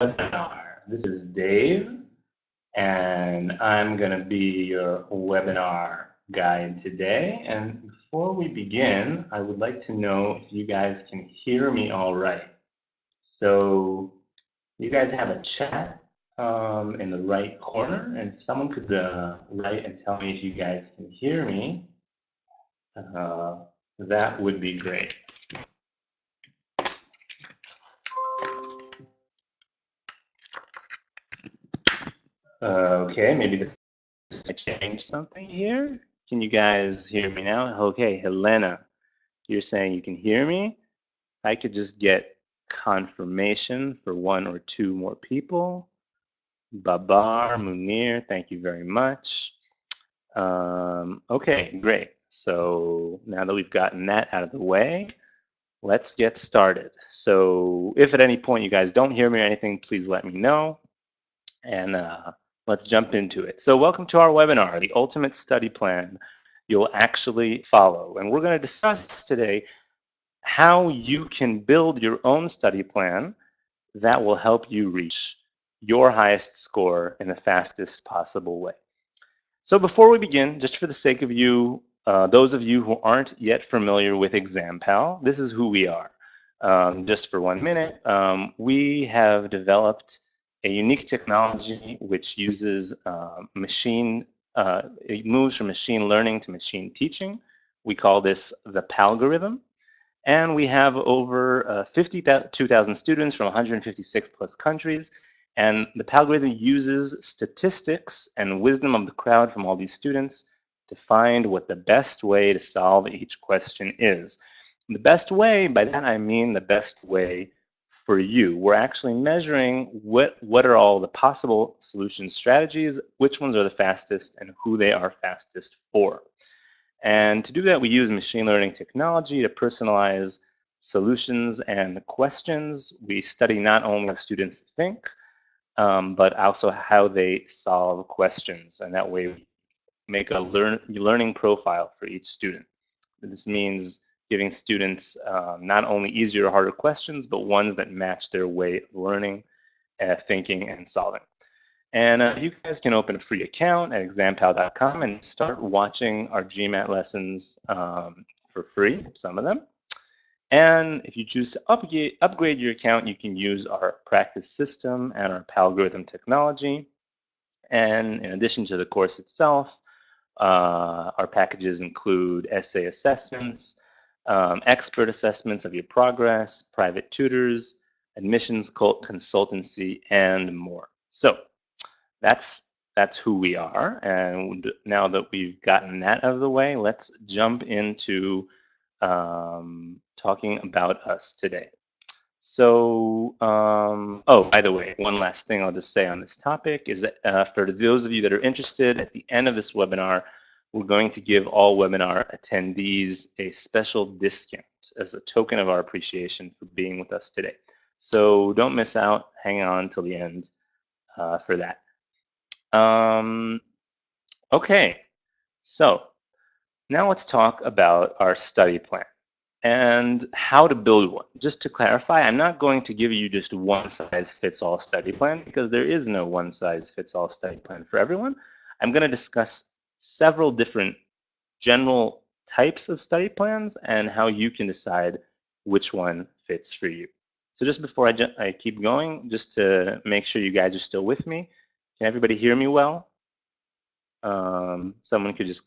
webinar. This is Dave, and I'm going to be your webinar guide today. And before we begin, I would like to know if you guys can hear me all right. So you guys have a chat in the right corner, and if someone could write and tell me if you guys can hear me, that would be great. Okay, maybe this might change something here. Can you guys hear me now? Okay, Helena, you're saying you can hear me. I could just get confirmation for one or two more people. Babar, Munir, thank you very much. Okay, great. So now that we've gotten that out of the way, let's get started. So if at any point you guys don't hear me or anything, please let me know. And let's jump into it. So welcome to our webinar, The Ultimate Study Plan You'll Actually Follow. And we're going to discuss today how you can build your own study plan that will help you reach your highest score in the fastest possible way. So before we begin, just for the sake of you, those of you who aren't yet familiar with examPAL, this is who we are. Just for 1 minute, we have developed a unique technology which uses it moves from machine learning to machine teaching. We call this the PALgorithm. And we have over 52,000 students from 156 plus countries. And the PALgorithm uses statistics and wisdom of the crowd from all these students to find what the best way to solve each question is. The best way, by that I mean the best way for you. We're actually measuring what are all the possible solution strategies, which ones are the fastest, and who they are fastest for. And to do that, we use machine learning technology to personalize solutions and questions. We study not only how students think, but also how they solve questions. And that way, we make a learning profile for each student. This means giving students not only easier or harder questions, but ones that match their way of learning, thinking, and solving. And you guys can open a free account at examPAL.com and start watching our GMAT lessons for free, some of them. And if you choose to upgrade your account, you can use our practice system and our PALgorithm technology. And in addition to the course itself, our packages include essay assessments, expert assessments of your progress, private tutors, admissions consultancy, and more. So that's who we are. And now that we've gotten that out of the way, let's jump into talking about us today. So, oh, by the way, one last thing I'll just say on this topic is that for those of you that are interested, at the end of this webinar, we're going to give all webinar attendees a special discount as a token of our appreciation for being with us today. So don't miss out. Hang on till the end for that. Okay, so now let's talk about our study plan and how to build one. Just to clarify, I'm not going to give you just one-size-fits-all study plan because there is no one-size-fits-all study plan for everyone. I'm going to discuss several different general types of study plans and how you can decide which one fits for you. So just before I keep going, just to make sure you guys are still with me, can everybody hear me well? Someone could just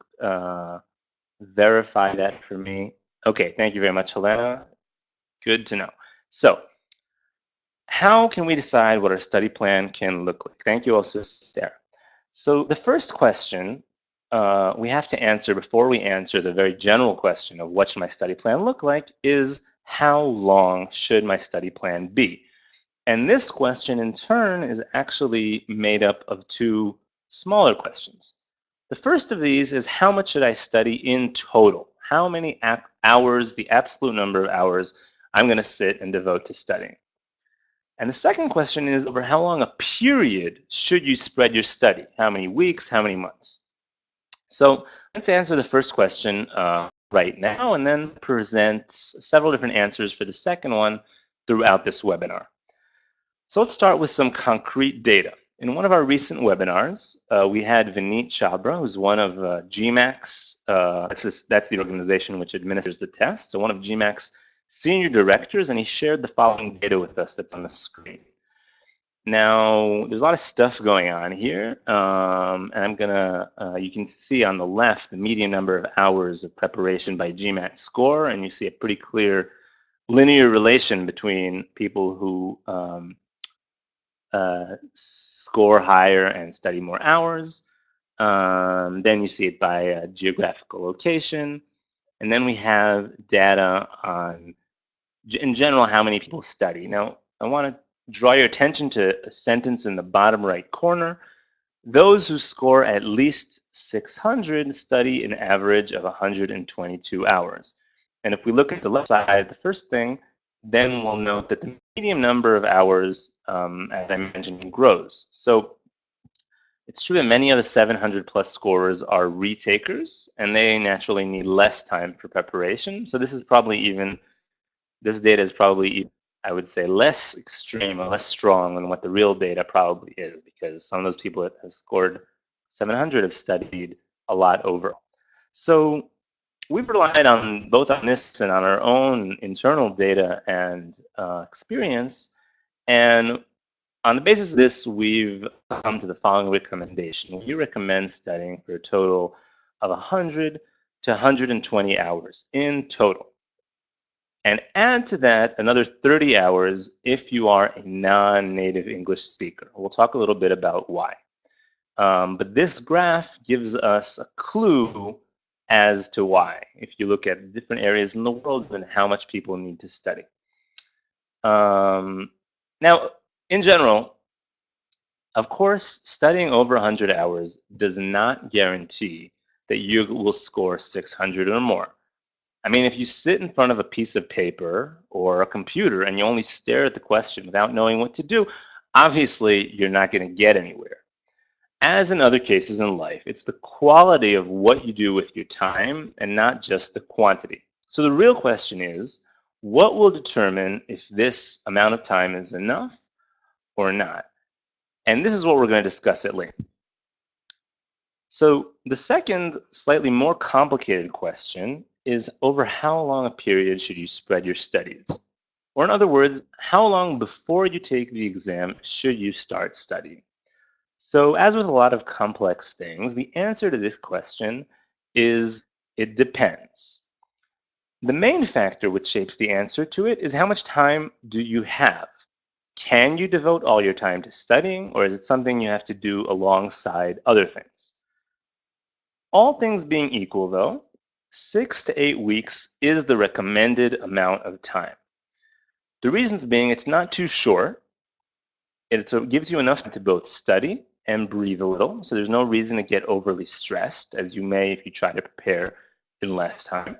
verify that for me. Okay, thank you very much, Helena. Good to know. So, how can we decide what our study plan can look like? Thank you also, Sarah. So the first question we have to answer before we answer the very general question of what should my study plan look like is how long should my study plan be? And this question in turn is actually made up of two smaller questions. The first of these is how much should I study in total? How many hours, the absolute number of hours I'm going to sit and devote to studying? And the second question is over how long a period should you spread your study? How many weeks, how many months? So let's answer the first question right now and then present several different answers for the second one throughout this webinar. So let's start with some concrete data. In one of our recent webinars, we had Vineet Chabra, who's one of GMAT's, that's the organization which administers the test, so one of GMAT's senior directors, and he shared the following data with us that's on the screen. Now, there's a lot of stuff going on here, and I'm gonna, you can see on the left the median number of hours of preparation by GMAT score, and you see a pretty clear linear relation between people who score higher and study more hours. Then you see it by geographical location. And then we have data on, in general, how many people study. Now, I want to draw your attention to a sentence in the bottom right corner. Those who score at least 600 study an average of 122 hours. And if we look at the left side, the first thing, then we'll note that the median number of hours, as I mentioned, grows. So it's true that many of the 700 plus scorers are retakers, and they naturally need less time for preparation. So this is probably even, this data is probably, I would say, less extreme or less strong than what the real data probably is, because some of those people that have scored 700 have studied a lot overall. So we've relied on both on this and on our own internal data and experience. And on the basis of this, we've come to the following recommendation. We recommend studying for a total of 100 to 120 hours in total. And add to that another 30 hours if you are a non-native English speaker. We'll talk a little bit about why. But this graph gives us a clue as to why, if you look at different areas in the world and how much people need to study. Now, in general, of course, studying over 100 hours does not guarantee that you will score 600 or more. I mean, if you sit in front of a piece of paper or a computer and you only stare at the question without knowing what to do, obviously you're not going to get anywhere. As in other cases in life, it's the quality of what you do with your time and not just the quantity. So the real question is, what will determine if this amount of time is enough or not? And this is what we're going to discuss at length. So the second, slightly more complicated question is, over how long a period should you spread your studies? Or in other words, how long before you take the exam should you start studying? So as with a lot of complex things, the answer to this question is it depends. The main factor which shapes the answer to it is how much time do you have? Can you devote all your time to studying, or is it something you have to do alongside other things? All things being equal, though, 6 to 8 weeks is the recommended amount of time. The reasons being it's not too short. It gives you enough to both study and breathe a little, so there's no reason to get overly stressed, as you may if you try to prepare in less time.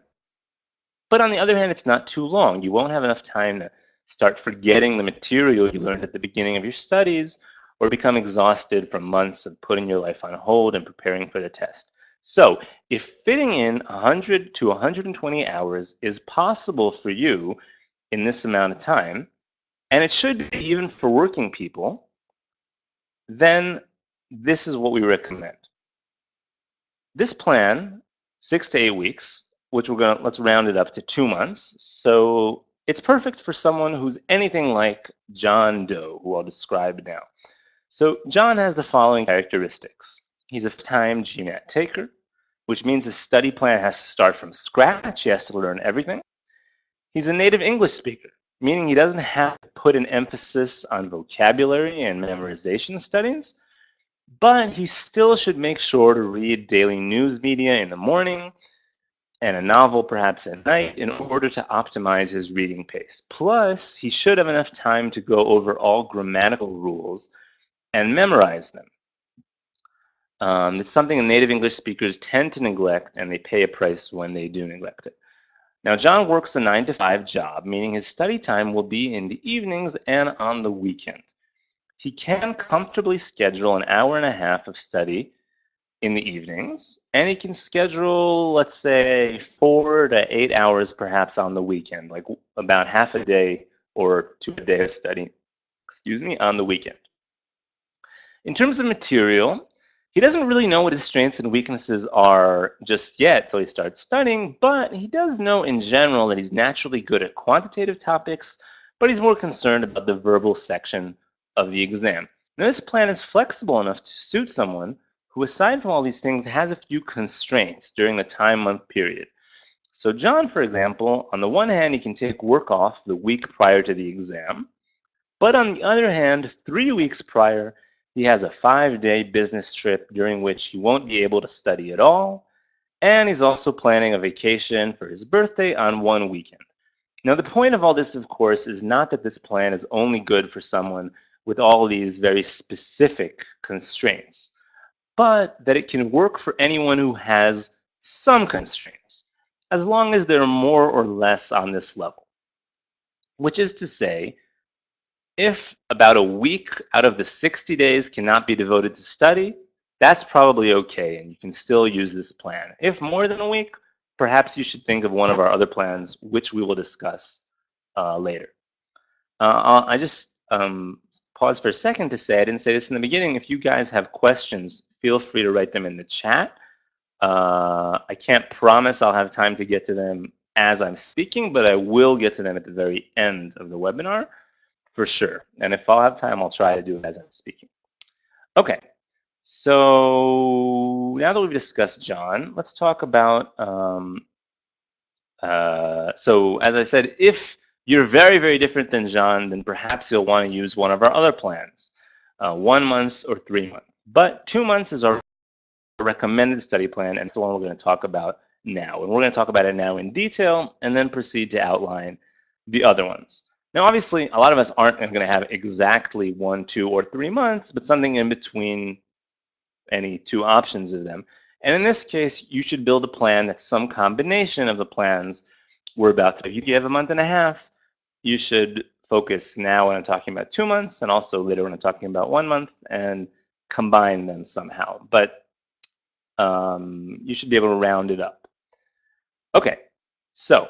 But on the other hand, it's not too long. You won't have enough time to start forgetting the material you learned at the beginning of your studies, or become exhausted from months of putting your life on hold and preparing for the test. So if fitting in 100 to 120 hours is possible for you in this amount of time, and it should be even for working people, then this is what we recommend. This plan, 6 to 8 weeks, which let's round it up to 2 months. So it's perfect for someone who's anything like John Doe, who I'll describe now. So John has the following characteristics. He's a first-time GMAT taker, which means his study plan has to start from scratch. He has to learn everything. He's a native English speaker, meaning he doesn't have to put an emphasis on vocabulary and memorization studies, but he still should make sure to read daily news media in the morning and a novel perhaps at night in order to optimize his reading pace. Plus, he should have enough time to go over all grammatical rules and memorize them. It's something native English speakers tend to neglect, and they pay a price when they do neglect it. Now, John works a 9-to-5 job, meaning his study time will be in the evenings and on the weekend. He can comfortably schedule an hour and a half of study in the evenings, and he can schedule, let's say, 4 to 8 hours perhaps on the weekend, like about half a day or 2 a day of study on the weekend. In terms of material, he doesn't really know what his strengths and weaknesses are just yet till he starts studying, but he does know in general that he's naturally good at quantitative topics, but he's more concerned about the verbal section of the exam. Now, this plan is flexible enough to suit someone who, aside from all these things, has a few constraints during the time-month period. So John, for example, on the one hand, he can take work off the week prior to the exam, but on the other hand, 3 weeks prior, he has a 5-day business trip during which he won't be able to study at all, and he's also planning a vacation for his birthday on one weekend. Now, the point of all this, of course, is not that this plan is only good for someone with all these very specific constraints, but that it can work for anyone who has some constraints, as long as they're more or less on this level. Which is to say, if about a week out of the 60 days cannot be devoted to study, that's probably okay, and you can still use this plan. If more than a week, perhaps you should think of one of our other plans, which we will discuss later. I just pause for a second to say, I didn't say this in the beginning, if you guys have questions, feel free to write them in the chat. I can't promise I'll have time to get to them as I'm speaking, but I will get to them at the very end of the webinar. For sure. And if I'll have time, I'll try to do it as I'm speaking. Okay. So now that we've discussed John, let's talk about, so as I said, if you're very, very different than John, then perhaps you'll want to use one of our other plans, 1 month or 3 months. But 2 months is our recommended study plan, and it's the one we're going to talk about now. And we're going to talk about it now in detail and then proceed to outline the other ones. Now, obviously, a lot of us aren't going to have exactly 1, 2, or 3 months, but something in between any two options of them. And in this case, you should build a plan that's some combination of the plans we're about to. If you have a month and a half, you should focus now when I'm talking about 2 months, and also later when I'm talking about 1 month, and combine them somehow. But you should be able to round it up. Okay, so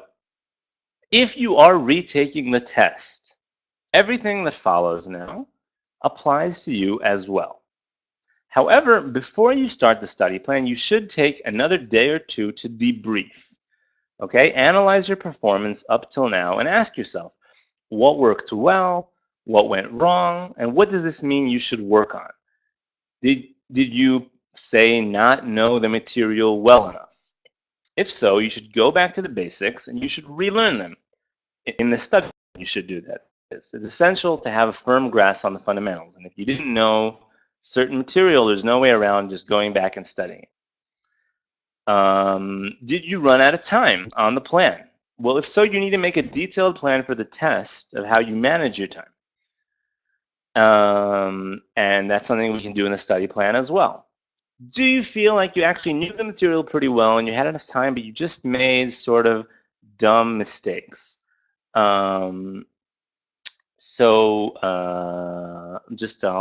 if you are retaking the test, everything that follows now applies to you as well. However, before you start the study plan, you should take another day or two to debrief. Okay, analyze your performance up till now and ask yourself, what worked well, what went wrong, and what does this mean you should work on? Did you, say, not know the material well enough? If so, you should go back to the basics and you should relearn them. In the study, you should do that. It's essential to have a firm grasp on the fundamentals. And if you didn't know certain material, there's no way around just going back and studying it. Did you run out of time on the plan? Well, if so, you need to make a detailed plan for the test of how you manage your time. And that's something we can do in the study plan as well. Do you feel like you actually knew the material pretty well and you had enough time, but you just made sort of dumb mistakes? I'll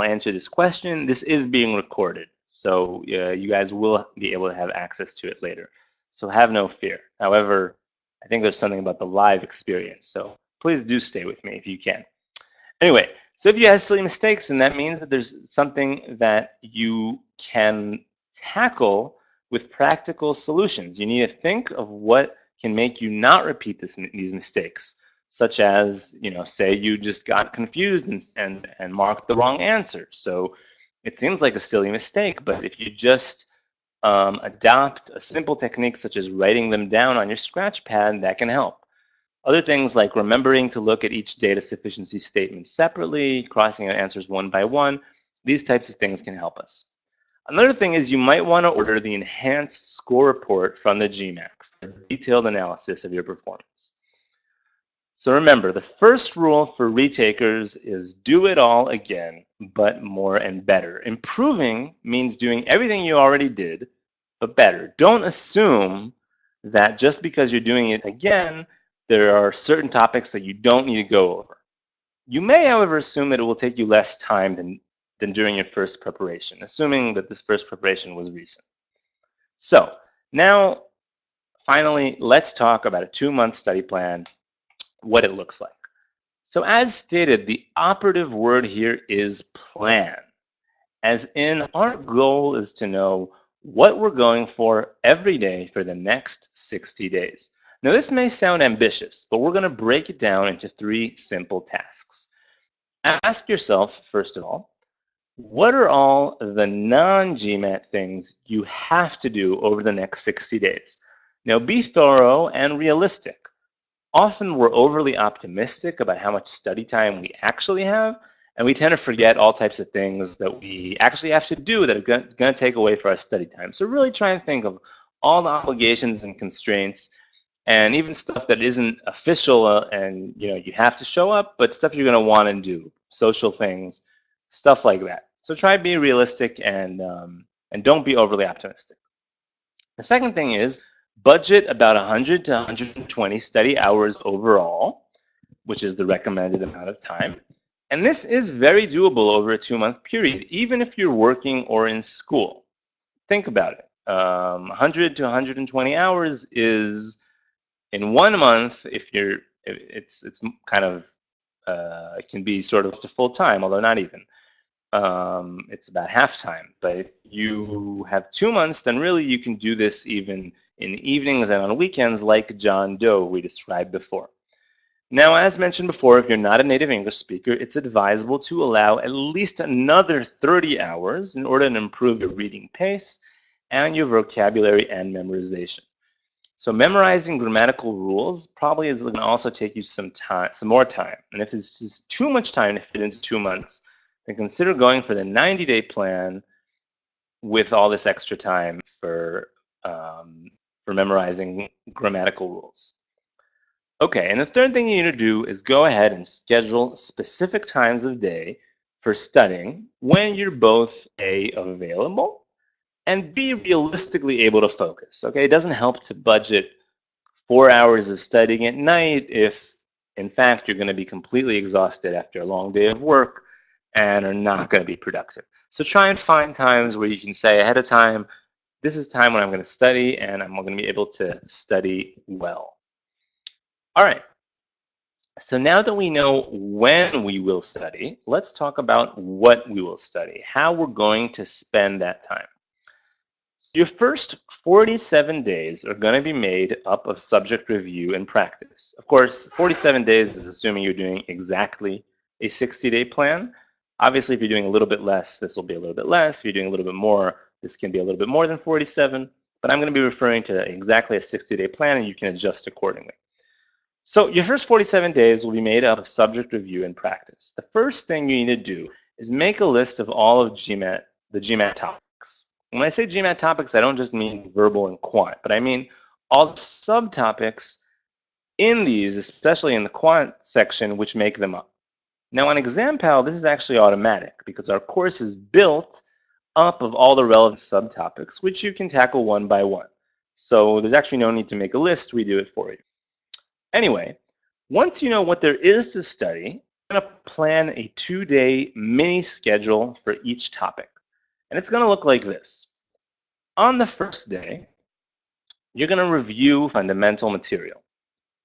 answer this question. This is being recorded, so you guys will be able to have access to it later. So have no fear. However, I think there's something about the live experience, so please do stay with me if you can. Anyway, so if you have silly mistakes, then that means that there's something that you can tackle with practical solutions. You need to think of what can make you not repeat these mistakes, such as, say you just got confused and marked the wrong answer. So it seems like a silly mistake, but if you just adopt a simple technique such as writing them down on your scratch pad, that can help. Other things like remembering to look at each data sufficiency statement separately, crossing out answers one by one, these types of things can help us. Another thing is you might want to order the enhanced score report from the GMAT for a detailed analysis of your performance. So remember, the first rule for retakers is do it all again, but more and better. Improving means doing everything you already did, but better. Don't assume that just because you're doing it again, there are certain topics that you don't need to go over. You may, however, assume that it will take you less time than during your first preparation, assuming that this first preparation was recent. So now, finally, let's talk about a 2-month study plan, what it looks like. So as stated, the operative word here is plan. As in, our goal is to know what we're going for every day for the next 60 days. Now, this may sound ambitious, but we're going to break it down into 3 simple tasks. Ask yourself, first of all, what are all the non-GMAT things you have to do over the next 60 days? Now, be thorough and realistic. Often we're overly optimistic about how much study time we actually have, and we tend to forget all types of things that we actually have to do that are going to take away from our study time. So really try and think of all the obligations and constraints, and even stuff that isn't official and you have to show up, but stuff you're going to want to do, social things, stuff like that. So try to be realistic and don't be overly optimistic. The second thing is budget about 100 to 120 study hours overall, which is the recommended amount of time. And this is very doable over a 2-month period, even if you're working or in school. Think about it. 100 to 120 hours is in 1 month. It's kind of it can be sort of to full time, although not even. It's about half time. But if you have 2 months, then really you can do this even in the evenings and on weekends, like John Doe we described before. Now, as mentioned before, if you're not a native English speaker, it's advisable to allow at least another 30 hours in order to improve your reading pace and your vocabulary and memorization. So memorizing grammatical rules probably is going to also take you some more time. And if it's just too much time to fit into 2 months, then consider going for the 90-day plan with all this extra time for memorizing grammatical rules. Okay, and the third thing you need to do is go ahead and schedule specific times of day for studying when you're both A, available, and B, realistically able to focus. Okay, it doesn't help to budget 4 hours of studying at night if, in fact, you're going to be completely exhausted after a long day of work and are not going to be productive. So try and find times where you can say ahead of time, this is time when I'm going to study and I'm going to be able to study well. All right. So now that we know when we will study, let's talk about what we will study, how we're going to spend that time. Your first 47 days are going to be made up of subject review and practice. Of course, 47 days is assuming you're doing exactly a 60-day plan. Obviously, if you're doing a little bit less, this will be a little bit less. If you're doing a little bit more, this can be a little bit more than 47. But I'm going to be referring to exactly a 60-day plan, and you can adjust accordingly. So your first 47 days will be made up of subject review and practice. The first thing you need to do is make a list of all of the GMAT topics. When I say GMAT topics, I don't just mean verbal and quant, but I mean all the subtopics in these, especially in the quant section, which make them up. Now on examPAL, this is actually automatic because our course is built up of all the relevant subtopics, which you can tackle one by one. So there's actually no need to make a list, we do it for you. Anyway, once you know what there is to study, you're going to plan a 2-day mini schedule for each topic. And it's going to look like this. On the first day, you're going to review fundamental material.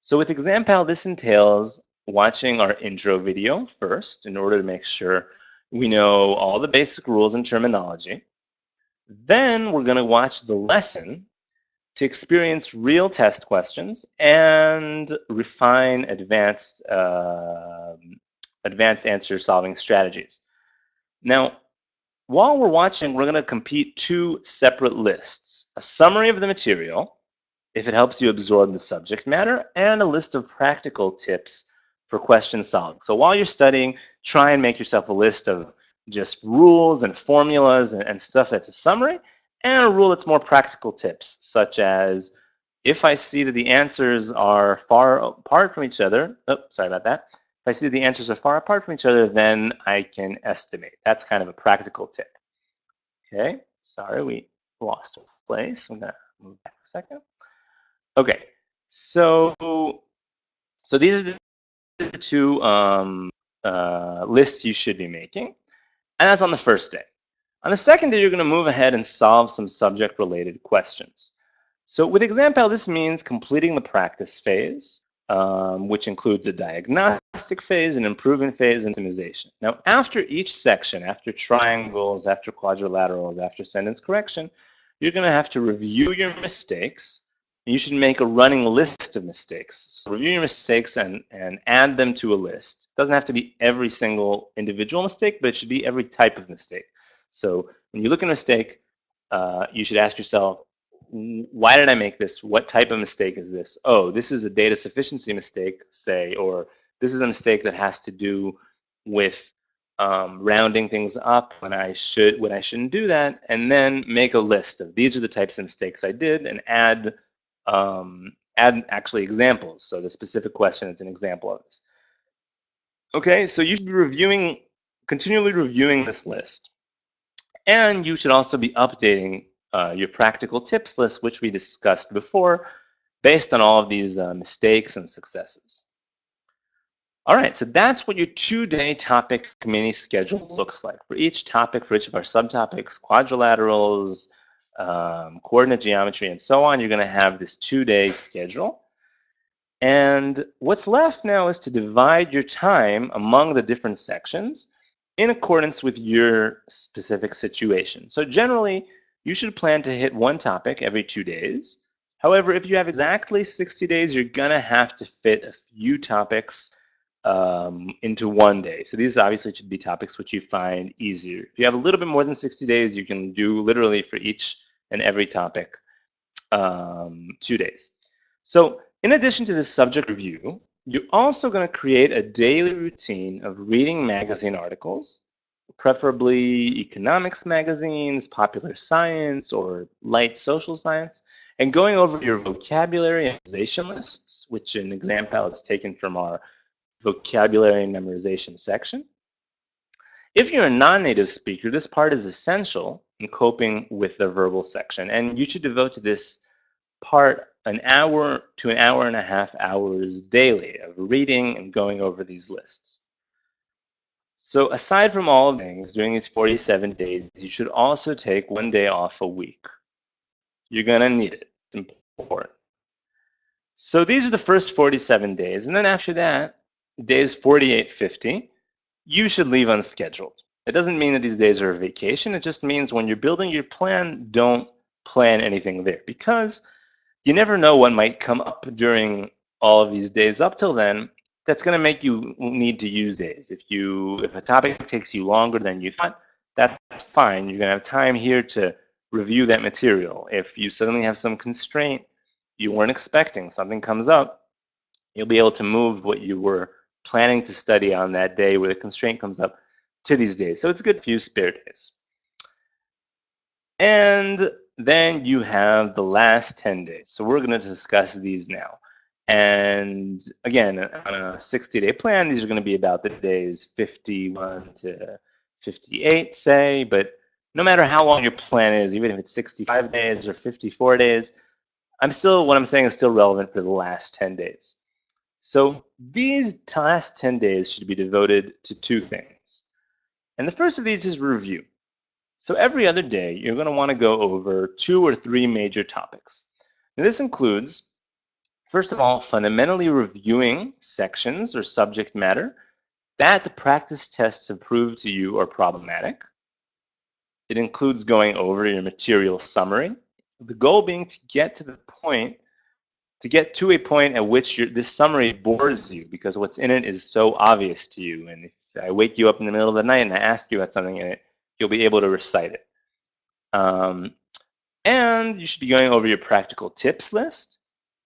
So with examPAL, this entails watching our intro video first in order to make sure we know all the basic rules and terminology. Then we're going to watch the lesson to experience real test questions and refine advanced answer solving strategies. Now, while we're watching, we're going to compete 2 separate lists: a summary of the material, if it helps you absorb the subject matter, and a list of practical tips for question solving. So while you're studying, try and make yourself a list of just rules and formulas and stuff that's a summary, and a rule that's more practical tips, such as if I see that the answers are far apart from each other, sorry about that. If I see that the answers are far apart from each other, then I can estimate. That's kind of a practical tip. Okay, sorry, we lost our place. I'm gonna move back a second. Okay, so these are the 2 lists you should be making, and that's on the first day. On the second day, you're going to move ahead and solve some subject-related questions. So with examPAL, this means completing the practice phase, which includes a diagnostic phase, an improvement phase, and optimization. Now, after each section, after triangles, after quadrilaterals, after sentence correction, you're going to have to review your mistakes. You should make a running list of mistakes. So review your mistakes and add them to a list. It doesn't have to be every single individual mistake, but it should be every type of mistake. So when you look at a mistake, you should ask yourself, why did I make this? What type of mistake is this? Oh, this is a data sufficiency mistake, say, or this is a mistake that has to do with rounding things up when I shouldn't do that, and then make a list of these are the types of mistakes I did, and add actually examples. So the specific question is an example of this. Okay, so you should be continually reviewing this list. And you should also be updating your practical tips list, which we discussed before, based on all of these mistakes and successes. All right, so that's what your 2-day topic mini schedule looks like. For each topic, for each of our subtopics, quadrilaterals, coordinate geometry, and so on, you're going to have this 2-day schedule. And what's left now is to divide your time among the different sections in accordance with your specific situation. So generally, you should plan to hit one topic every 2 days. However, if you have exactly 60 days, you're going to have to fit a few topics into one day. So these obviously should be topics which you find easier. If you have a little bit more than 60 days, you can do literally for each and every topic 2 days. So in addition to this subject review, you're also going to create a daily routine of reading magazine articles, preferably economics magazines, popular science, or light social science, and going over your vocabulary and memorization lists, which in examPAL is taken from our vocabulary and memorization section. If you're a non-native speaker, this part is essential in coping with the verbal section, and you should devote to this part an hour to an hour and a half hours daily of reading and going over these lists. So aside from all of things, during these 47 days, you should also take 1 day off a week. You're going to need it. It's important. So these are the first 47 days, and then after that, days 48, 50, you should leave unscheduled. It doesn't mean that these days are a vacation. It just means when you're building your plan, don't plan anything there, because you never know what might come up during all of these days up till then that's going to make you need to use days. If a topic takes you longer than you thought, that's fine. You're going to have time here to review that material. If you suddenly have some constraint you weren't expecting, something comes up, you'll be able to move what you were planning to study on that day where the constraint comes up to these days. So it's a good few spare days. And then you have the last 10 days. So we're going to discuss these now. And again, on a 60-day plan, these are going to be about the days 51 to 58, say. But no matter how long your plan is, even if it's 65 days or 54 days, what I'm saying is still relevant for the last 10 days. So these last 10 days should be devoted to 2 things. And the first of these is review. So every other day, you're going to want to go over 2 or 3 major topics. Now, this includes, first of all, fundamentally reviewing sections or subject matter that the practice tests have proved to you are problematic. It includes going over your material summary, the goal being to get to a point at which this summary bores you because what's in it is so obvious to you. And if I wake you up in the middle of the night and I ask you about something in it, you'll be able to recite it. And you should be going over your practical tips list.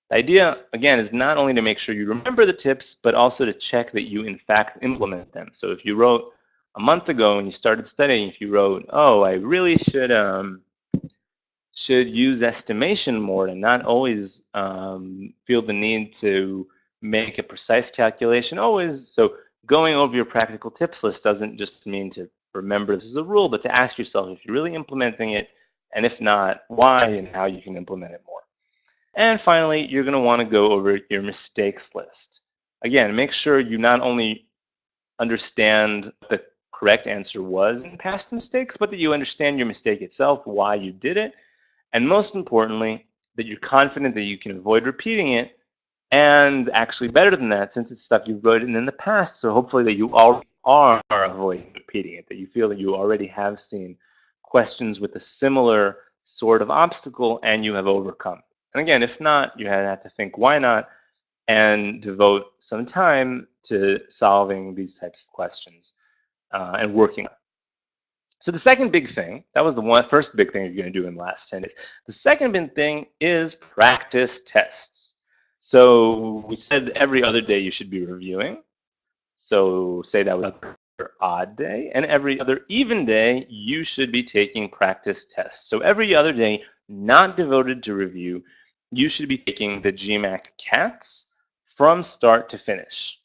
The idea, again, is not only to make sure you remember the tips, but also to check that you, in fact, implement them. So if you wrote a month ago when you started studying, if you wrote, oh, I really should use estimation more and not always feel the need to make a precise calculation always. So going over your practical tips list doesn't just mean to remember this is a rule, but to ask yourself if you're really implementing it, and if not, why and how you can implement it more. And finally, you're going to want to go over your mistakes list. Again, make sure you not only understand the correct answer was in past mistakes, but that you understand your mistake itself, why you did it, and most importantly, that you're confident that you can avoid repeating it And actually better than that, since it's stuff you've written in the past, so hopefully that you already are avoiding repeating it, that you feel that you already have seen questions with a similar sort of obstacle and you have overcome. And again, if not, you have to think, why not? And devote some time to solving these types of questions and working on it. So the second big thing, that was the first big thing you're going to do in the last 10 days. The second big thing is practice tests. So we said every other day you should be reviewing. So say that was your odd day. And every other even day, you should be taking practice tests. So every other day, not devoted to review, you should be taking the GMAT CATs from start to finish.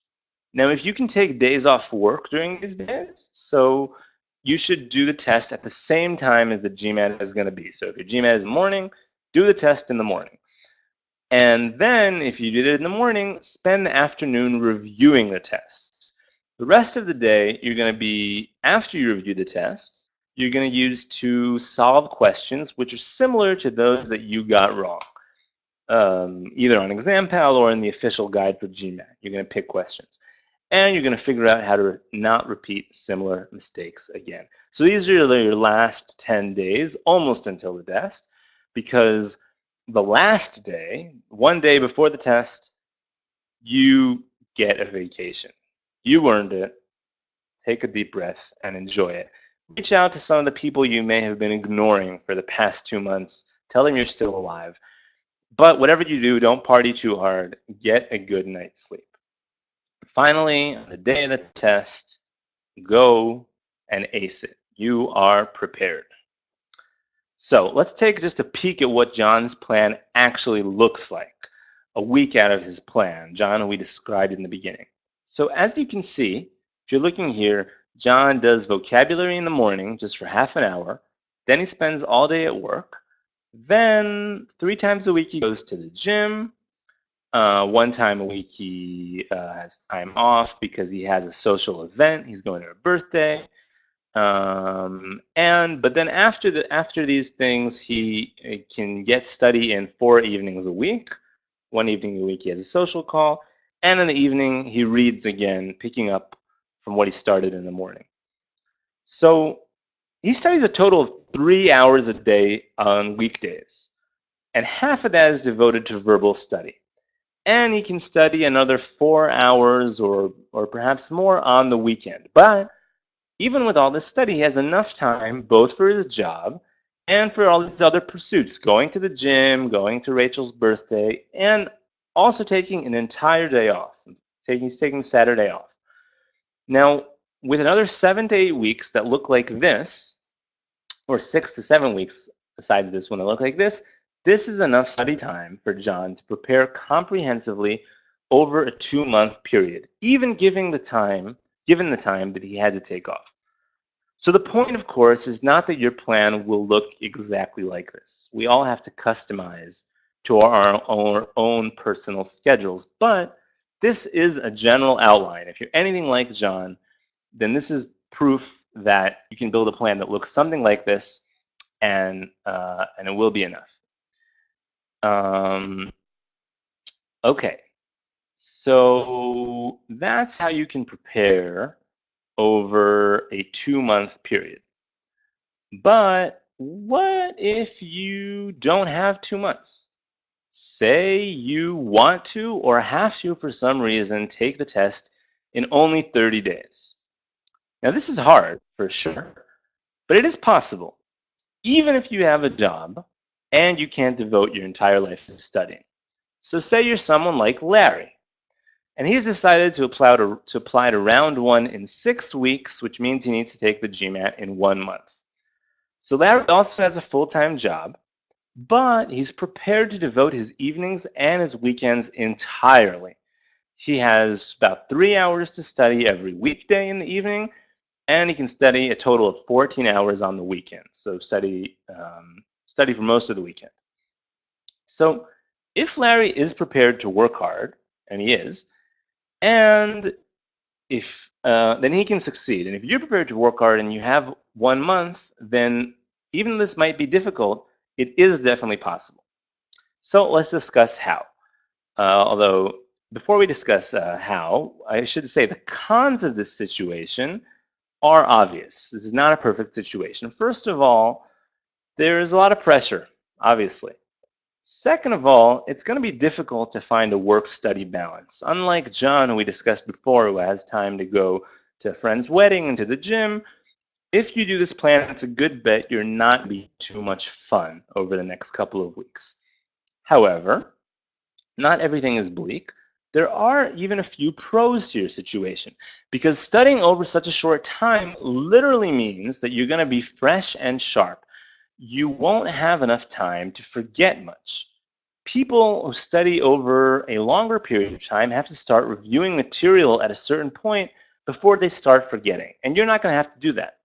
Now, if you can take days off work during these days, so you should do the test at the same time as the GMAT is going to be. So if your GMAT is in the morning, do the test in the morning. And then if you did it in the morning, spend the afternoon reviewing the test. The rest of the day, you're going to be, after you review the test, you're going to use to solve questions which are similar to those that you got wrong, either on examPAL or in the official guide for GMAT. You're going to pick questions. And you're going to figure out how to not repeat similar mistakes again. So these are your last 10 days, almost until the test, because the last day, one day before the test, you get a vacation. You earned it. Take a deep breath and enjoy it. Reach out to some of the people you may have been ignoring for the past 2 months. Tell them you're still alive. But whatever you do, don't party too hard. Get a good night's sleep. Finally, on the day of the test, go and ace it. You are prepared. So let's take just a peek at what John's plan actually looks like a week out of his plan, John, who we described in the beginning. So as you can see, if you're looking here, John does vocabulary in the morning just for half an hour. Then he spends all day at work. Then 3 times a week he goes to the gym. 1 time a week he has time off because he has a social event. He's going to a birthday. But then after these things, he can get study in 4 evenings a week. 1 evening a week he has a social call, and in the evening he reads again, picking up from what he started in the morning. So he studies a total of 3 hours a day on weekdays, and half of that is devoted to verbal study. And he can study another 4 hours or perhaps more on the weekend. But even with all this study, he has enough time both for his job and for all these other pursuits, going to the gym, going to Rachel's birthday, and also taking an entire day off. He's taking Saturday off. Now, with another 7 to 8 weeks that look like this, or 6 to 7 weeks besides this one that look like this is enough study time for John to prepare comprehensively over a 2-month period, even given the time that he had to take off. So the point, of course, is not that your plan will look exactly like this. We all have to customize to our own personal schedules, but this is a general outline. If you're anything like John, then this is proof that you can build a plan that looks something like this, and it will be enough. Okay, so that's how you can prepare over a 2-month period. But what if you don't have 2 months? Say you want to or have to, for some reason, take the test in only 30 days. Now, this is hard, for sure, but it is possible, even if you have a job and you can't devote your entire life to studying. So say you're someone like Larry, and he's decided to apply to round 1 in 6 weeks, which means he needs to take the GMAT in 1 month. So Larry also has a full-time job, but he's prepared to devote his evenings and his weekends entirely. He has about 3 hours to study every weekday in the evening, and he can study a total of 14 hours on the weekend. So study for most of the weekend. So if Larry is prepared to work hard, and he is, and if then he can succeed. And if you're prepared to work hard and you have 1 month, then even this might be difficult, it is definitely possible. So let's discuss how. Although, before we discuss how, I should say the cons of this situation are obvious. This is not a perfect situation. First of all, there is a lot of pressure, obviously. Second of all, it's going to be difficult to find a work-study balance. Unlike John, who we discussed before, who has time to go to a friend's wedding and to the gym, if you do this plan, it's a good bet you're not going to be too much fun over the next couple of weeks. However, not everything is bleak. There are even a few pros to your situation, because studying over such a short time literally means that you're going to be fresh and sharp. You won't have enough time to forget much. People who study over a longer period of time have to start reviewing material at a certain point before they start forgetting, and you're not going to have to do that.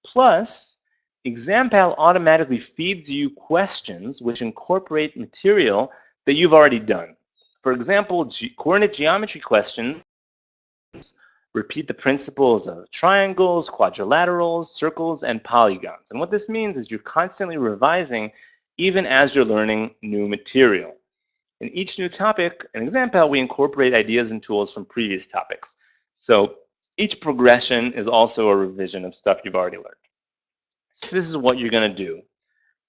Plus, examPAL automatically feeds you questions which incorporate material that you've already done. For example, coordinate geometry questions repeat the principles of triangles, quadrilaterals, circles, and polygons. And what this means is you're constantly revising even as you're learning new material. In each new topic, in examPAL, we incorporate ideas and tools from previous topics. So each progression is also a revision of stuff you've already learned. So this is what you're going to do.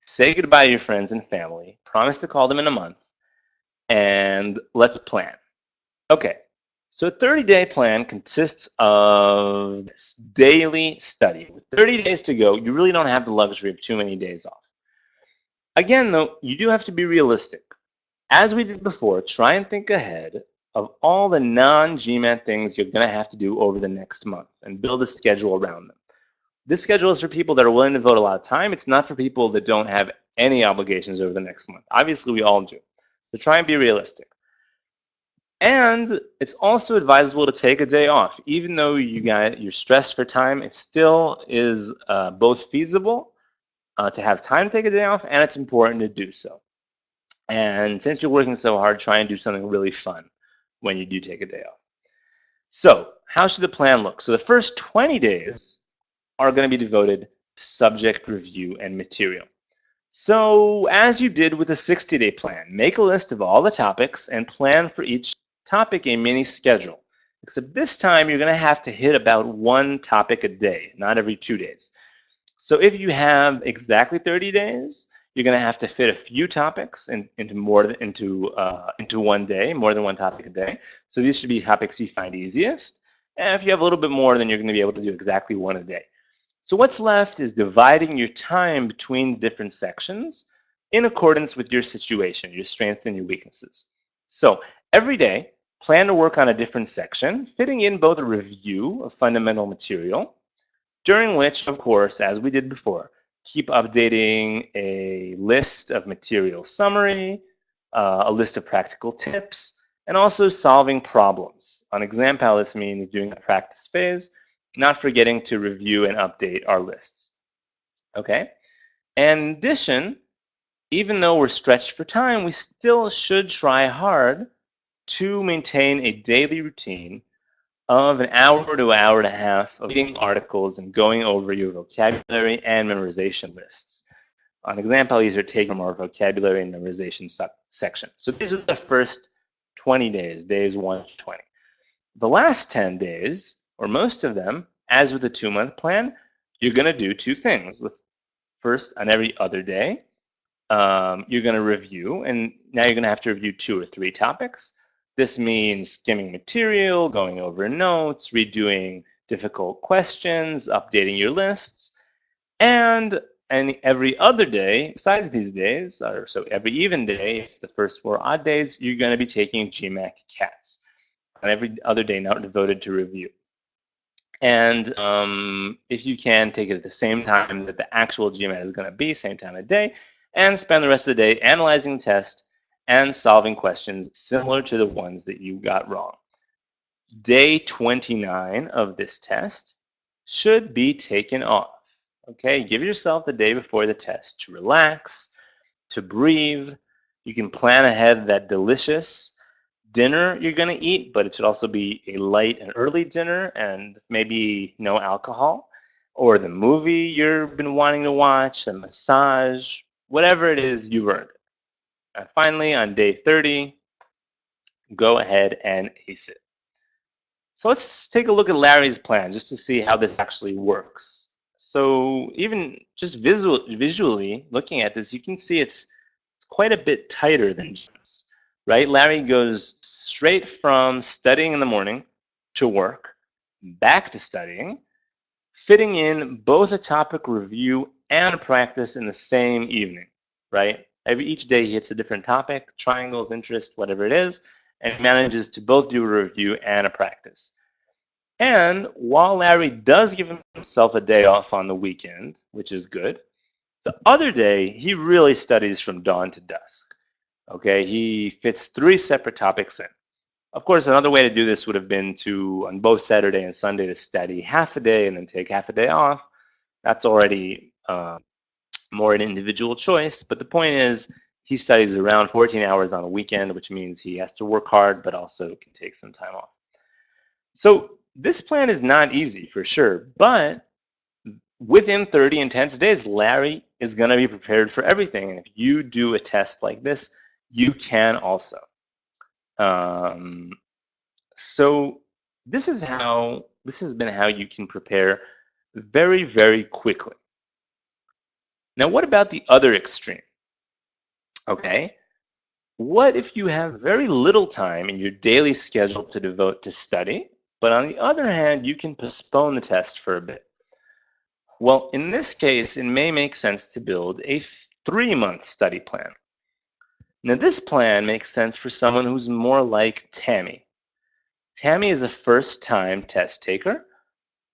Say goodbye to your friends and family. Promise to call them in a month. And let's plan. Okay, so a 30-day plan consists of this daily study. With 30 days to go, you really don't have the luxury of too many days off. Again, though, you do have to be realistic. As we did before, try and think ahead of all the non-GMAT things you're going to have to do over the next month and build a schedule around them. This schedule is for people that are willing to devote a lot of time. It's not for people that don't have any obligations over the next month. Obviously, we all do. So try and be realistic. And it's also advisable to take a day off. Even though you're stressed for time, it still is both feasible to have time to take a day off, and it's important to do so. And since you're working so hard, try and do something really fun when you do take a day off. So how should the plan look? So the first 20 days are going to be devoted to subject review and material. So as you did with the 60-day plan, make a list of all the topics and plan for each topic a mini schedule. Except this time you're going to have to hit about one topic a day, not every 2 days. So if you have exactly 30 days, you're going to have to fit a few topics into one day, more than one topic a day. So these should be topics you find easiest. And if you have a little bit more, then you're going to be able to do exactly one a day. So what's left is dividing your time between different sections in accordance with your situation, your strengths and your weaknesses. So every day, plan to work on a different section, fitting in both a review of fundamental material, during which, of course, as we did before, keep updating a list of material summary, a list of practical tips, and also solving problems. On examPAL, this means doing a practice phase, not forgetting to review and update our lists. Okay? And in addition, even though we're stretched for time, we still should try hard to maintain a daily routine of an hour to hour and a half of reading articles and going over your vocabulary and memorization lists. On examPAL, these are taken from our vocabulary and memorization section. So these are the first 20 days, days 1 to 20. The last 10 days, or most of them, as with the 2-month plan, you're going to do two things. First, on every other day, you're going to review, and now you're going to have to review 2 or 3 topics. This means skimming material, going over notes, redoing difficult questions, updating your lists, and every other day, besides these days, or so every even day, the first 4 odd days, you're going to be taking GMAT CATs, and every other day now devoted to review. And if you can, take it at the same time that the actual GMAT is going to be, same time of day, and spend the rest of the day analyzing the test and solving questions similar to the ones that you got wrong. Day 29 of this test should be taken off. Okay, give yourself the day before the test to relax, to breathe. You can plan ahead that delicious dinner you're going to eat, but it should also be a light and early dinner and maybe no alcohol, or the movie you've been wanting to watch, the massage, whatever it is you've earned. And finally, on day 30, go ahead and ace it. So let's take a look at Larry's plan just to see how this actually works. So even just visually looking at this, you can see it's quite a bit tighter than this, right? Larry goes straight from studying in the morning to work, back to studying, fitting in both a topic review and a practice in the same evening, right? Each day he hits a different topic, triangles, interest, whatever it is, and manages to both do a review and a practice. And while Larry does give himself a day off on the weekend, which is good, the other day he really studies from dawn to dusk. Okay, he fits 3 separate topics in. Of course, another way to do this would have been to, on both Saturday and Sunday, to study half a day and then take half a day off. That's already more an individual choice. But the point is, he studies around 14 hours on a weekend, which means he has to work hard, but also can take some time off. So this plan is not easy for sure, but within 30 intense days, Larry is going to be prepared for everything. And if you do a test like this, you can also. So this has been how you can prepare very, very quickly. Now, what about the other extreme? Okay, what if you have very little time in your daily schedule to devote to study, but on the other hand, you can postpone the test for a bit? Well, in this case, it may make sense to build a 3-month study plan. Now, this plan makes sense for someone who's more like Tammy. Tammy is a first-time test taker,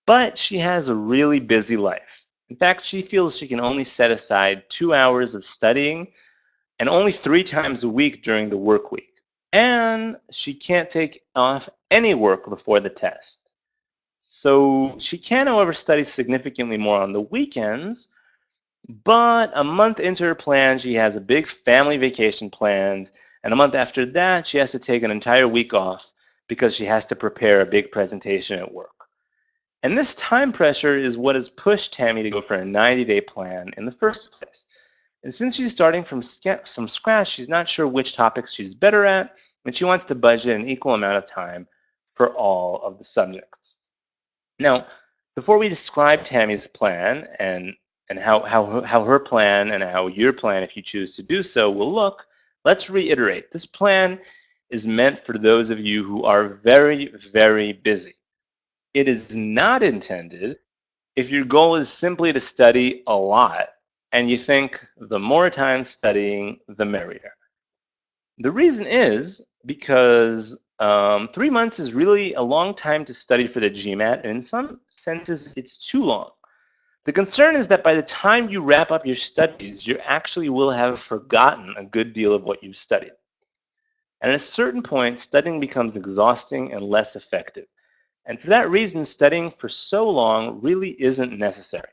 but she has a really busy life. In fact, she feels she can only set aside 2 hours of studying and only 3 times a week during the work week. And she can't take off any work before the test. So she can, however, study significantly more on the weekends, but a month into her plan, she has a big family vacation planned, and a month after that, she has to take an entire week off because she has to prepare a big presentation at work. And this time pressure is what has pushed Tammy to go for a 90-day plan in the first place. And since she's starting from scratch, she's not sure which topics she's better at, and she wants to budget an equal amount of time for all of the subjects. Now, before we describe Tammy's plan and how her plan and how your plan, if you choose to do so, will look, let's reiterate. This plan is meant for those of you who are very, very busy. It is not intended if your goal is simply to study a lot and you think the more time studying, the merrier. The reason is because 3 months is really a long time to study for the GMAT, and in some senses, it's too long. The concern is that by the time you wrap up your studies, you actually will have forgotten a good deal of what you've studied. And at a certain point, studying becomes exhausting and less effective. And for that reason, studying for so long really isn't necessary.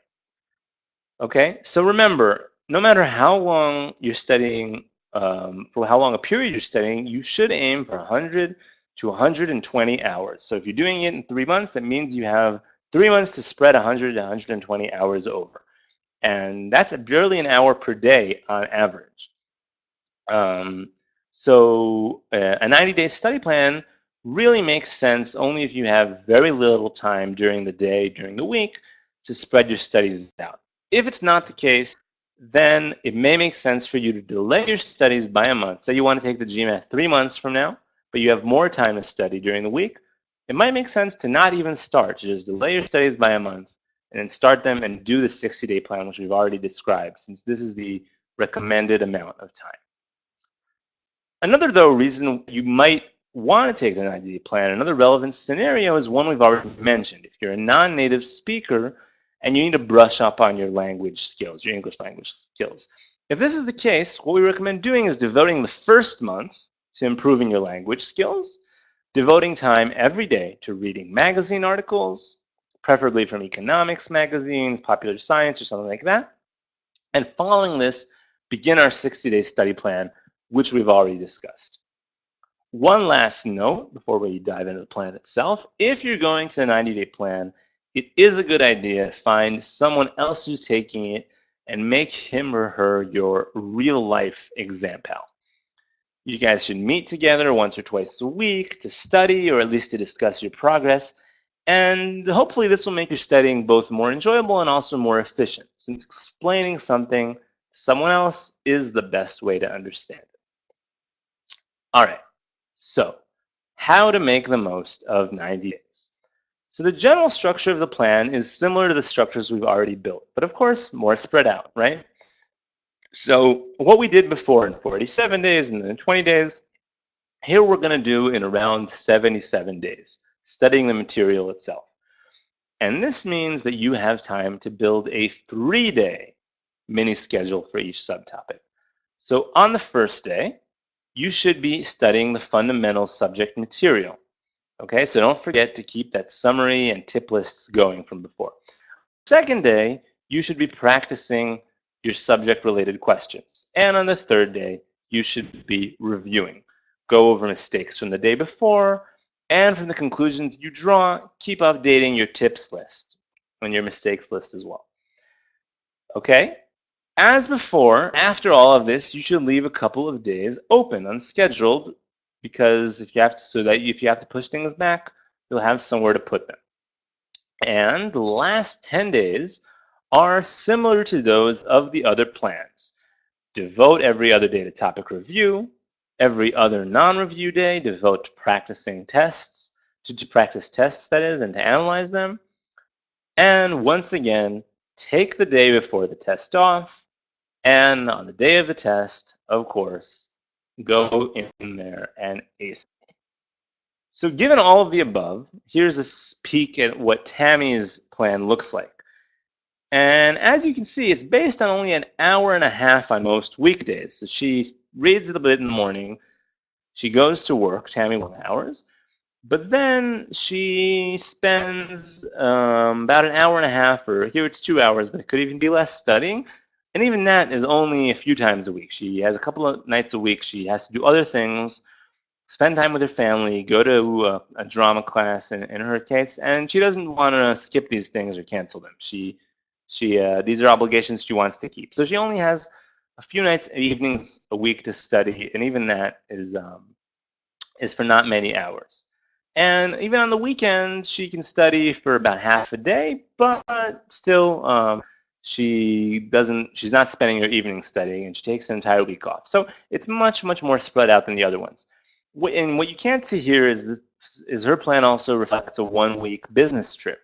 Okay, so remember, no matter how long you're studying, for how long a period you're studying, you should aim for 100 to 120 hours. So if you're doing it in 3 months, that means you have 3 months to spread 100 to 120 hours over. And that's barely an hour per day on average. So a 90-day study plan really makes sense only if you have very little time during the day, during the week, to spread your studies out. If it's not the case, then it may make sense for you to delay your studies by a month. Say you want to take the GMAT 3 months from now, but you have more time to study during the week. It might make sense to not even start, to just delay your studies by a month and then start them and do the 60-day plan, which we've already described, since this is the recommended amount of time. Another, though, reason you might want to take the 90-day plan, another relevant scenario is one we've already mentioned. If you're a non-native speaker and you need to brush up on your language skills, your English language skills. If this is the case, what we recommend doing is devoting the first month to improving your language skills, devoting time every day to reading magazine articles, preferably from economics magazines, popular science, or something like that. And following this, begin our 60-day study plan, which we've already discussed. One last note before we dive into the plan itself. If you're going to the 90-day plan, it is a good idea to find someone else who's taking it and make him or her your real-life examPAL. You guys should meet together once or twice a week to study or at least to discuss your progress. And hopefully this will make your studying both more enjoyable and also more efficient, since explaining something to someone else is the best way to understand it. All right, so how to make the most of 90 days. So the general structure of the plan is similar to the structures we've already built, but of course, more spread out, right? So what we did before in 47 days and then 20 days, here we're going to do in around 77 days, studying the material itself. And this means that you have time to build a 3-day mini schedule for each subtopic. So on the first day, you should be studying the fundamental subject material. Okay, so don't forget to keep that summary and tip lists going from before. Second day, you should be practicing your subject-related questions. And on the third day, you should be reviewing. Go over mistakes from the day before, and from the conclusions you draw, keep updating your tips list and your mistakes list as well. Okay? As before, after all of this, you should leave a couple of days open, unscheduled, because if you have to push things back, you'll have somewhere to put them. And the last 10 days are similar to those of the other plans. Devote every other day to topic review. Every other non-review day, devote to practicing tests, to practice tests, that is, and to analyze them. And once again, take the day before the test off. And on the day of the test, of course, go in there and ace it. So given all of the above, here's a peek at what Tammy's plan looks like. And as you can see, it's based on only an hour and a half on most weekdays. So she reads it a bit in the morning. She goes to work, Tammy 1 hours. But then she spends about an hour and a half, or here it's 2 hours, but it could even be less studying. And even that is only a few times a week. She has a couple of nights a week. She has to do other things, spend time with her family, go to a drama class in her case, and she doesn't want to skip these things or cancel them. These are obligations she wants to keep. So she only has a few nights and evenings a week to study, and even that is for not many hours. And even on the weekend, she can study for about half a day, but still, she's not spending her evening studying, and she takes an entire week off. So it's much, much more spread out than the other ones. And what you can't see here is her plan also reflects a 1-week business trip.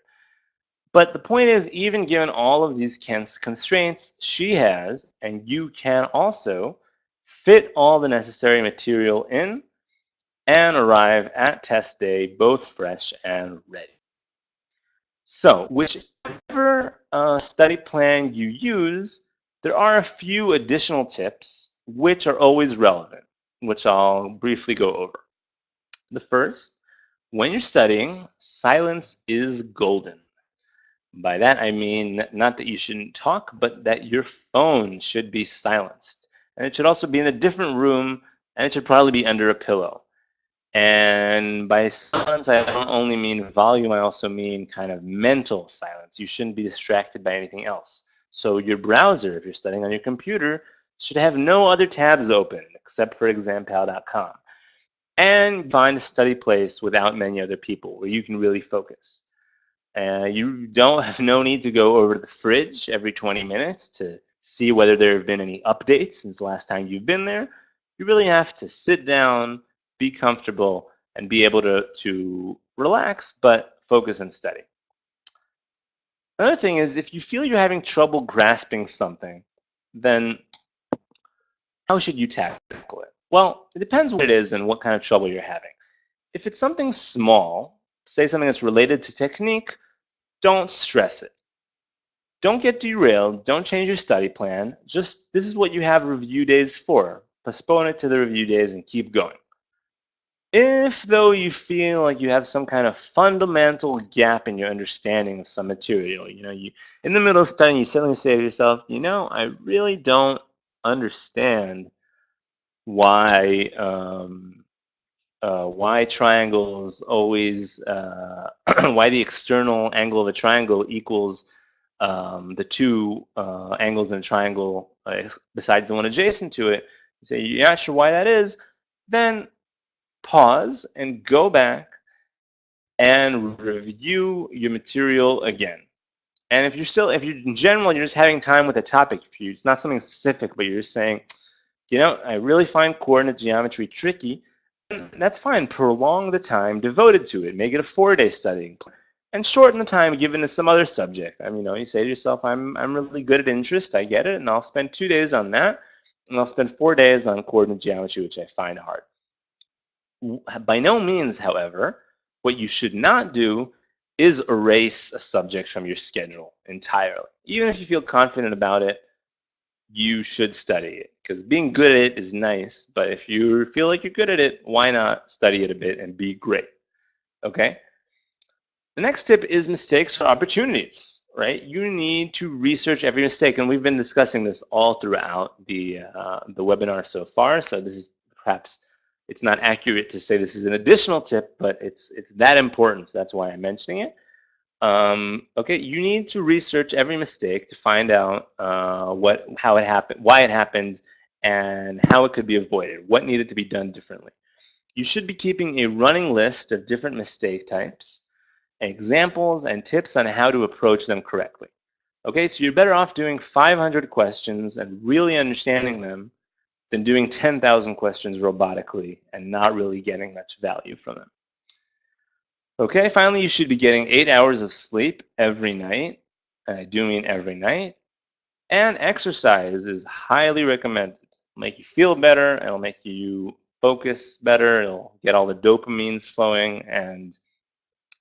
But the point is, even given all of these constraints she has, and you can also fit all the necessary material in and arrive at test day both fresh and ready. So whichever study plan you use, there are a few additional tips which are always relevant, which I'll briefly go over. The first, when you're studying, silence is golden. By that I mean not that you shouldn't talk, but that your phone should be silenced. And it should also be in a different room, and it should probably be under a pillow. And by silence, I don't only mean volume, I also mean kind of mental silence. You shouldn't be distracted by anything else. So your browser, if you're studying on your computer, should have no other tabs open except for examPAL.com. And find a study place without many other people where you can really focus. You don't have no need to go over to the fridge every 20 minutes to see whether there have been any updates since the last time you've been there. You really have to sit down, be comfortable, and be able to relax, but focus and study. Another thing is, if you feel you're having trouble grasping something, then how should you tackle it? Well, it depends what it is and what kind of trouble you're having. If it's something small, say something that's related to technique, don't stress it. Don't get derailed. Don't change your study plan. This is what you have review days for. Postpone it to the review days and keep going. If, though, you feel like you have some kind of fundamental gap in your understanding of some material, you in the middle of studying, you suddenly say to yourself, I really don't understand why triangles always, why the external angle of a triangle equals the two angles in a triangle besides the one adjacent to it. You say, you're not sure why that is? then pause and go back and review your material again. And if you're in general, you're just having time with a topic, it's not something specific, but you're just saying, I really find coordinate geometry tricky, that's fine. Prolong the time devoted to it. Make it a 4-day studying plan. And shorten the time given to some other subject. You say to yourself, I'm really good at interest, I get it, and I'll spend 2 days on that, and I'll spend 4 days on coordinate geometry, which I find hard. By no means, however, what you should not do is erase a subject from your schedule entirely. Even if you feel confident about it, you should study it, because being good at it is nice, but if you feel like you're good at it, why not study it a bit and be great? Okay? The next tip is mistakes for opportunities, right? You need to research every mistake, and we've been discussing this all throughout the webinar so far, so this is perhaps, it's not accurate to say this is an additional tip, but it's that important, so that's why I'm mentioning it. Okay, you need to research every mistake to find out how it happened, why it happened, and how it could be avoided, what needed to be done differently. You should be keeping a running list of different mistake types, examples, and tips on how to approach them correctly. Okay, so you're better off doing 500 questions and really understanding them than doing 10,000 questions robotically and not really getting much value from them. Okay, finally, you should be getting 8 hours of sleep every night. I do mean every night. And exercise is highly recommended. It'll make you feel better, it'll make you focus better, it'll get all the dopamines flowing, and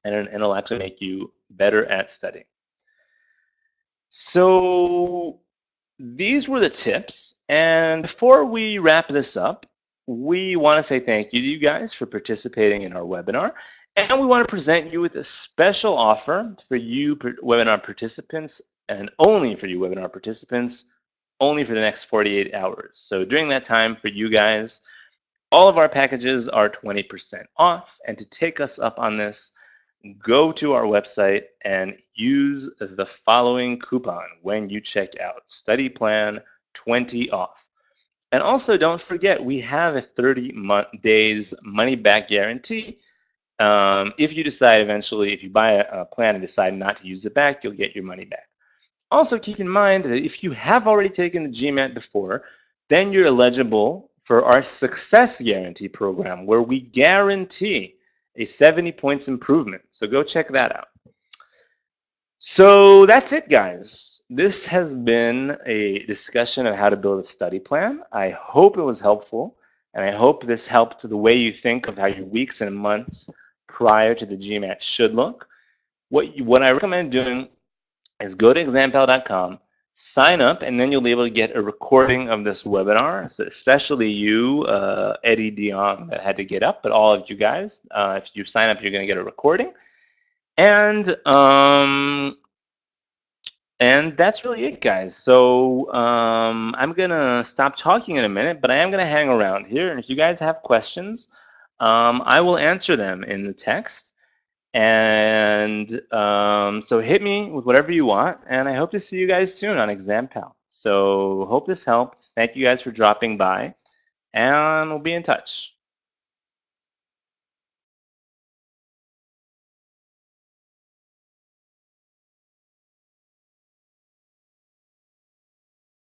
it'll actually make you better at studying. So these were the tips, and before we wrap this up, we want to say thank you to you guys for participating in our webinar, and we want to present you with a special offer for you webinar participants, and only for you webinar participants, only for the next 48 hours. So during that time, for you guys, all of our packages are 20% off, and to take us up on this, go to our website and use the following coupon when you check out: study plan 20 off. And also don't forget, we have a 30 days money back guarantee. If you decide eventually, if you buy a plan and decide not to use it back, you'll get your money back. Also keep in mind that if you have already taken the GMAT before, then you're eligible for our success guarantee program, where we guarantee a 70 points improvement. So go check that out. So that's it, guys. This has been a discussion of how to build a study plan. I hope it was helpful, and I hope this helped the way you think of how your weeks and months prior to the GMAT should look. What I recommend doing is go to examPAL.com, sign up, and then you'll be able to get a recording of this webinar. So especially you, Eddie Dion, that had to get up, but all of you guys, if you sign up, you're going to get a recording. And that's really it, guys. So I'm going to stop talking in a minute, but I am going to hang around here. And if you guys have questions, I will answer them in the text. And so hit me with whatever you want, and I hope to see you guys soon on examPAL. So hope this helped. Thank you guys for dropping by, and we'll be in touch.